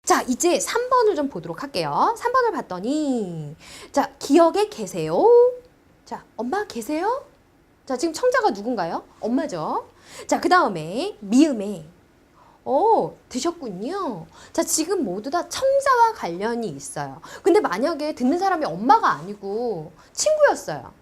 자, 이제 3번을 좀 보도록 할게요. 3번을 봤더니, 자, 기억에 계세요? 자, 엄마 계세요? 자, 지금 청자가 누군가요? 엄마죠. 자, 그 다음에 미음에, 드셨군요. 자, 지금 모두 다 청자와 관련이 있어요. 근데 만약에 듣는 사람이 엄마가 아니고 친구였어요.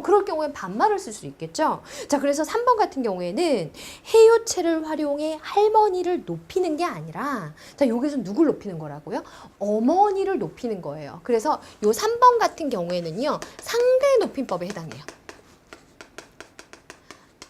그럴 경우엔 반말을 쓸 수 있겠죠. 자, 그래서 3번 같은 경우에는 해요체를 활용해 할머니를 높이는 게 아니라, 자, 여기서 누굴 높이는 거라고요? 어머니를 높이는 거예요. 그래서 요 3번 같은 경우에는요, 상대 높임법에 해당해요.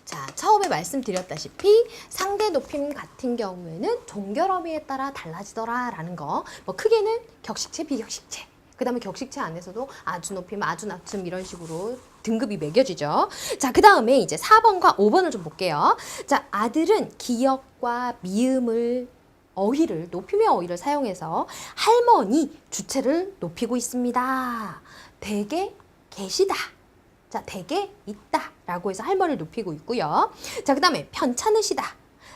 자, 처음에 말씀드렸다시피 상대 높임 같은 경우에는 종결 어미에 따라 달라지더라라는 거. 뭐 크게는 격식체, 비격식체. 그 다음에 격식체 안에서도 아주 높임, 아주 낮음 이런 식으로 등급이 매겨지죠. 자, 그 다음에 이제 4번과 5번을 좀 볼게요. 자, 아들은 기역과 미음을 어휘를, 높임의 어휘를 사용해서 할머니 주체를 높이고 있습니다. 댁에 계시다. 자, 댁에 있다 라고 해서 할머니를 높이고 있고요. 자, 그 다음에 편찮으시다,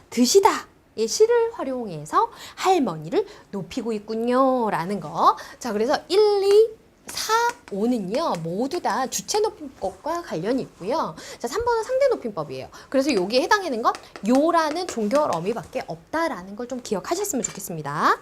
드시다 의 시를 활용해서 할머니를 높이고 있군요 라는 거. 자, 그래서 1, 2, 4, 5는요 모두 다 주체 높임법과 관련이 있고요. 자, 3번은 상대 높임법이에요. 그래서 여기에 해당하는 건 요라는 종결 어미밖에 없다라는 걸 좀 기억하셨으면 좋겠습니다.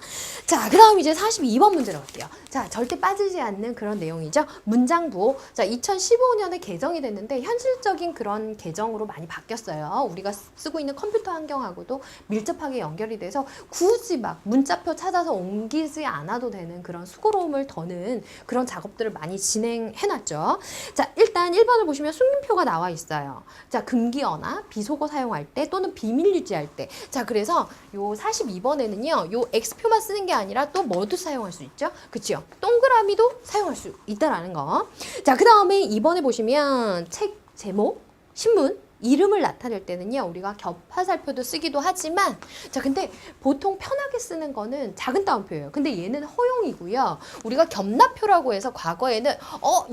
자, 그 다음 이제 42번 문제로 갈게요. 자, 절대 빠지지 않는 그런 내용이죠. 문장부호. 자, 2015년에 개정이 됐는데 현실적인 그런 개정으로 많이 바뀌었어요. 우리가 쓰고 있는 컴퓨터 환경하고도 밀접하게 연결이 돼서 굳이 막 문자표 찾아서 옮기지 않아도 되는 그런 수고로움을 더는 그런 작업들을 많이 진행해놨죠. 자, 일단 1번을 보시면 숨김표가 나와 있어요. 자, 금기어나 비속어 사용할 때 또는 비밀 유지할 때. 자, 그래서 요 42번에는요, 요 X표만 쓰는 게 아니라 또 뭐도 사용할 수 있죠? 그치요? 동그라미도 사용할 수 있다라는 거. 자, 그 다음에 2번에 보시면 책 제목, 신문, 이름을 나타낼 때는요, 우리가 겹화살표도 쓰기도 하지만, 자, 근데 보통 편하게 쓰는 거는 작은 따옴표예요. 근데 얘는 허용이고요. 우리가 겹나표라고 해서 과거에는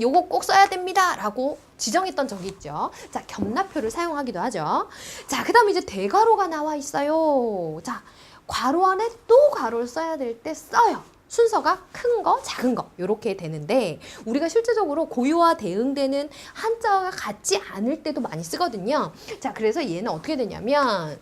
요거 꼭 써야 됩니다 라고 지정했던 적이 있죠. 자, 겹나표를 사용하기도 하죠. 자, 그 다음에 이제 대괄호가 나와 있어요. 자, 괄호 안에 또 괄호를 써야 될 때 써요. 순서가 큰 거, 작은 거 이렇게 되는데 우리가 실제적으로 고유와 대응되는 한자어가 같지 않을 때도 많이 쓰거든요. 자, 그래서 얘는 어떻게 되냐면,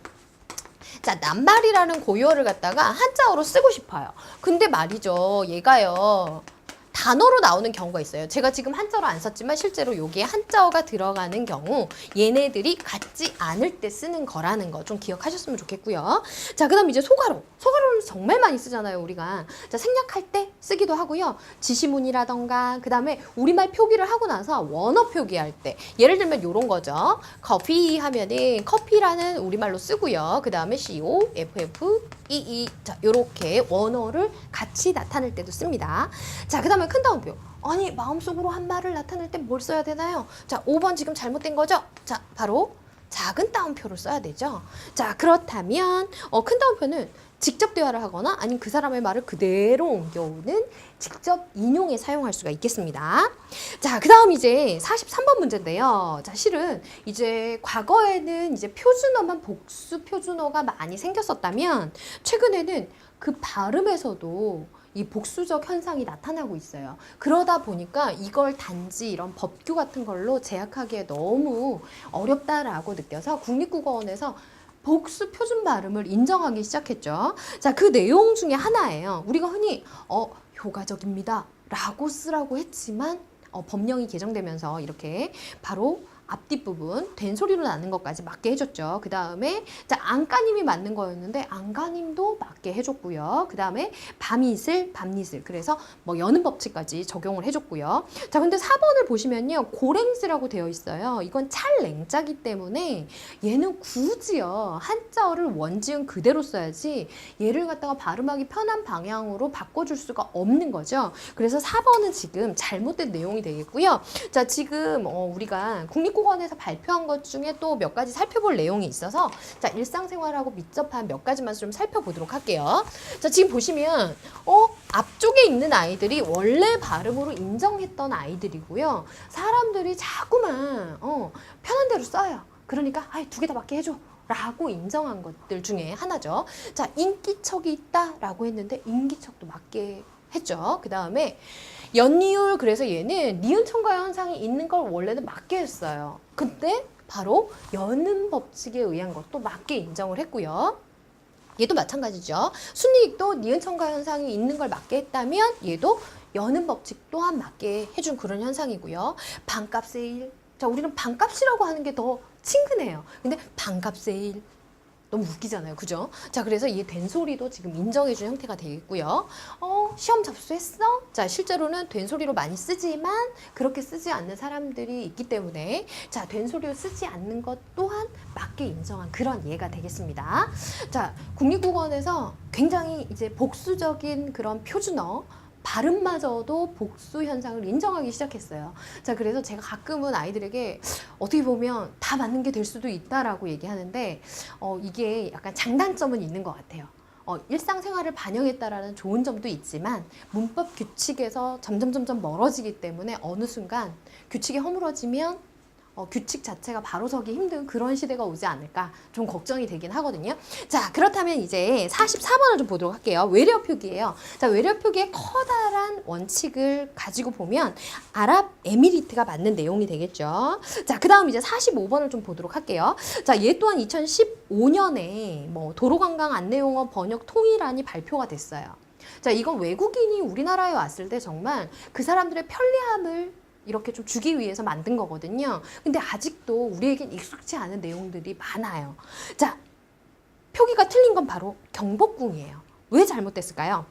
자, 낱말이라는 고유어를 갖다가 한자어로 쓰고 싶어요. 근데 말이죠, 얘가요 단어로 나오는 경우가 있어요. 제가 지금 한자어로 안 썼지만 실제로 여기에 한자어가 들어가는 경우 얘네들이 같지 않을 때 쓰는 거라는 거 좀 기억하셨으면 좋겠고요. 자, 그 다음 이제 소괄호. 소괄호는 정말 많이 쓰잖아요, 우리가. 자, 생략할 때 쓰기도 하고요. 지시문이라던가 그 다음에 우리말 표기를 하고 나서 원어 표기할 때, 예를 들면 요런 거죠. 커피 하면은 커피라는 우리말로 쓰고요. 그 다음에 CO, FF, EE. 자, 요렇게 원어를 같이 나타낼 때도 씁니다. 자, 그 다음에 큰 따옴표. 아니, 마음속으로 한 말을 나타낼 때 뭘 써야 되나요? 자, 5번 지금 잘못된 거죠? 자, 바로 작은 따옴표를 써야 되죠. 자, 그렇다면 큰 따옴표는 직접 대화를 하거나 아니면 그 사람의 말을 그대로 옮겨오는 직접 인용에 사용할 수가 있겠습니다. 자, 그 다음 이제 43번 문제인데요. 자, 실은 이제 과거에는 이제 표준어만 복수 표준어가 많이 생겼었다면 최근에는 그 발음에서도 이 복수적 현상이 나타나고 있어요. 그러다 보니까 이걸 단지 이런 법규 같은 걸로 제약하기에 너무 어렵다라고 느껴서 국립국어원에서 복수 표준 발음을 인정하기 시작했죠. 자, 그 내용 중에 하나예요. 우리가 흔히 효과적입니다 라고 쓰라고 했지만 법령이 개정되면서 이렇게 바로 앞뒷부분 된소리로 나는 것까지 맞게 해줬죠. 그 다음에 자, 안가님이 맞는 거였는데 안가님도 맞게 해줬고요. 그 다음에 밤이슬, 밤이슬. 그래서 뭐 여는 법칙까지 적용을 해줬고요. 자, 근데 4번을 보시면요, 고랭즈라고 되어 있어요. 이건 찰랭자기 때문에 얘는 굳이요 한자어를 원지은 그대로 써야지 얘를 갖다가 발음하기 편한 방향으로 바꿔줄 수가 없는 거죠. 그래서 4번은 지금 잘못된 내용이 되겠고요. 자, 지금 우리가 국립국어원에서 발표한 것 중에 또 몇 가지 살펴볼 내용이 있어서 자, 일상생활하고 밀접한 몇 가지만 좀 살펴보도록 할게요. 자, 지금 보시면 앞쪽에 있는 아이들이 원래 발음으로 인정했던 아이들이고요. 사람들이 자꾸만 편한 대로 써요. 그러니까 두 개 다 맞게 해줘 라고 인정한 것들 중에 하나죠. 자, 인기척이 있다라고 했는데 인기척도 맞게 했죠. 그 다음에 연이율, 그래서 얘는 니은 첨가 현상이 있는 걸 원래는 맞게 했어요. 근데 바로 연음 법칙에 의한 것도 맞게 인정을 했고요. 얘도 마찬가지죠. 순이익도 니은 첨가 현상이 있는 걸 맞게 했다면 얘도 연음 법칙 또한 맞게 해준 그런 현상이고요. 반값 세일. 자, 우리는 반값이라고 하는 게 더 친근해요. 근데 반값 세일 너무 웃기잖아요. 그죠? 자, 그래서 이 된소리도 지금 인정해준 형태가 되겠고요. 시험 접수했어? 자, 실제로는 된소리로 많이 쓰지만 그렇게 쓰지 않는 사람들이 있기 때문에 자, 된소리로 쓰지 않는 것 또한 맞게 인정한 그런 예가 되겠습니다. 자, 국립국어원에서 굉장히 이제 복수적인 그런 표준어 발음마저도 복수 현상을 인정하기 시작했어요. 자, 그래서 제가 가끔은 아이들에게 어떻게 보면 다 맞는 게 될 수도 있다라고 얘기하는데 이게 약간 장단점은 있는 것 같아요. 일상생활을 반영했다라는 좋은 점도 있지만 문법 규칙에서 점점 멀어지기 때문에 어느 순간 규칙이 허물어지면 규칙 자체가 바로 서기 힘든 그런 시대가 오지 않을까 좀 걱정이 되긴 하거든요. 자, 그렇다면 이제 44번을 좀 보도록 할게요. 외려 표기예요. 자, 외려 표기의 커다란 원칙을 가지고 보면 아랍에미리트가 맞는 내용이 되겠죠. 자, 그 다음 이제 45번을 좀 보도록 할게요. 자, 얘 또한 2015년에 뭐 도로관광 안내용어 번역 통일안이 발표가 됐어요. 자, 이건 외국인이 우리나라에 왔을 때 정말 그 사람들의 편리함을 이렇게 좀 주기 위해서 만든 거거든요. 근데 아직도 우리에겐 익숙지 않은 내용들이 많아요. 자, 표기가 틀린 건 바로 경복궁이에요. 왜 잘못됐을까요?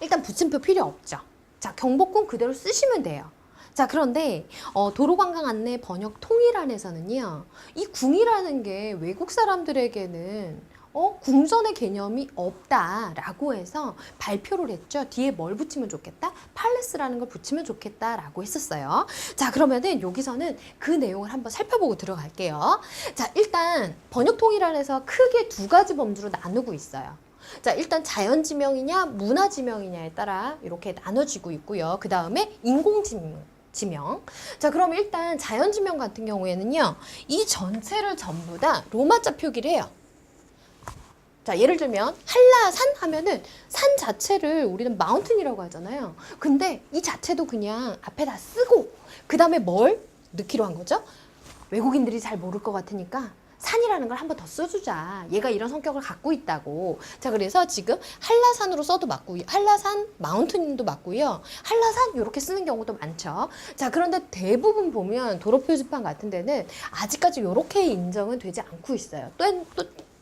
일단 붙임표 필요 없죠. 자, 경복궁 그대로 쓰시면 돼요. 자, 그런데 도로관광 안내 번역 통일안에서는요, 이 궁이라는 게 외국 사람들에게는 궁전의 개념이 없다라고 해서 발표를 했죠. 뒤에 뭘 붙이면 좋겠다? 팔레스라는 걸 붙이면 좋겠다라고 했었어요. 자, 그러면은 여기서는 그 내용을 한번 살펴보고 들어갈게요. 자, 일단 번역통일안에서 크게 두 가지 범주로 나누고 있어요. 자, 일단 자연지명이냐 문화지명이냐에 따라 이렇게 나눠지고 있고요. 그 다음에 인공지명. 자, 그럼 일단 자연지명 같은 경우에는요, 이 전체를 전부 다 로마자 표기를 해요. 자, 예를 들면 한라산 하면은 산 자체를 우리는 마운틴이라고 하잖아요. 근데 이 자체도 그냥 앞에다 쓰고 그 다음에 뭘 넣기로 한 거죠? 외국인들이 잘 모를 것 같으니까 산이라는 걸 한 번 더 써주자. 얘가 이런 성격을 갖고 있다고. 자, 그래서 지금 한라산으로 써도 맞고, 한라산 마운틴도 맞고요. 한라산 이렇게 쓰는 경우도 많죠. 자, 그런데 대부분 보면 도로 표지판 같은 데는 아직까지 이렇게 인정은 되지 않고 있어요.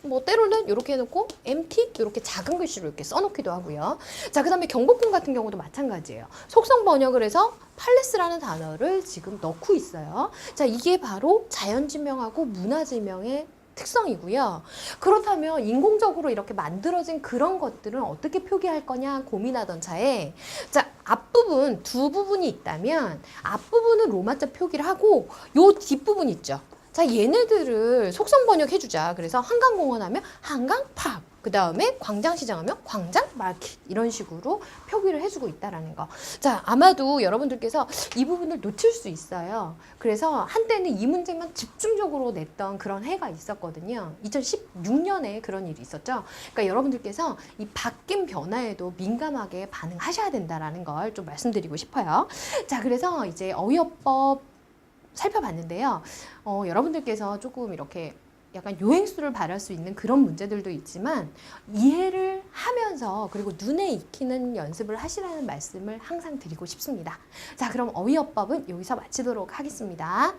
뭐 때로는 이렇게 해놓고 MT 이렇게 작은 글씨로 이렇게 써놓기도 하고요. 자, 그다음에 경복궁 같은 경우도 마찬가지예요. 속성 번역을 해서 팔레스라는 단어를 지금 넣고 있어요. 자, 이게 바로 자연지명하고 문화지명의 특성이고요. 그렇다면 인공적으로 이렇게 만들어진 그런 것들은 어떻게 표기할 거냐 고민하던 차에, 자, 앞부분 두 부분이 있다면 앞부분은 로마자 표기를 하고 요 뒷부분 있죠. 자, 얘네들을 속성 번역해주자. 그래서 한강공원 하면 한강팍, 그 다음에 광장시장 하면 광장마켓, 이런 식으로 표기를 해주고 있다라는 거. 자, 아마도 여러분들께서 이 부분을 놓칠 수 있어요. 그래서 한때는 이 문제만 집중적으로 냈던 그런 해가 있었거든요. 2016년에 그런 일이 있었죠. 그러니까 여러분들께서 이 바뀐 변화에도 민감하게 반응하셔야 된다라는 걸 좀 말씀드리고 싶어요. 자, 그래서 이제 어휘어법 살펴봤는데요. 여러분들께서 조금 이렇게 약간 요행수를 발할 수 있는 그런 문제들도 있지만 이해를 하면서 그리고 눈에 익히는 연습을 하시라는 말씀을 항상 드리고 싶습니다. 자, 그럼 어휘어법은 여기서 마치도록 하겠습니다.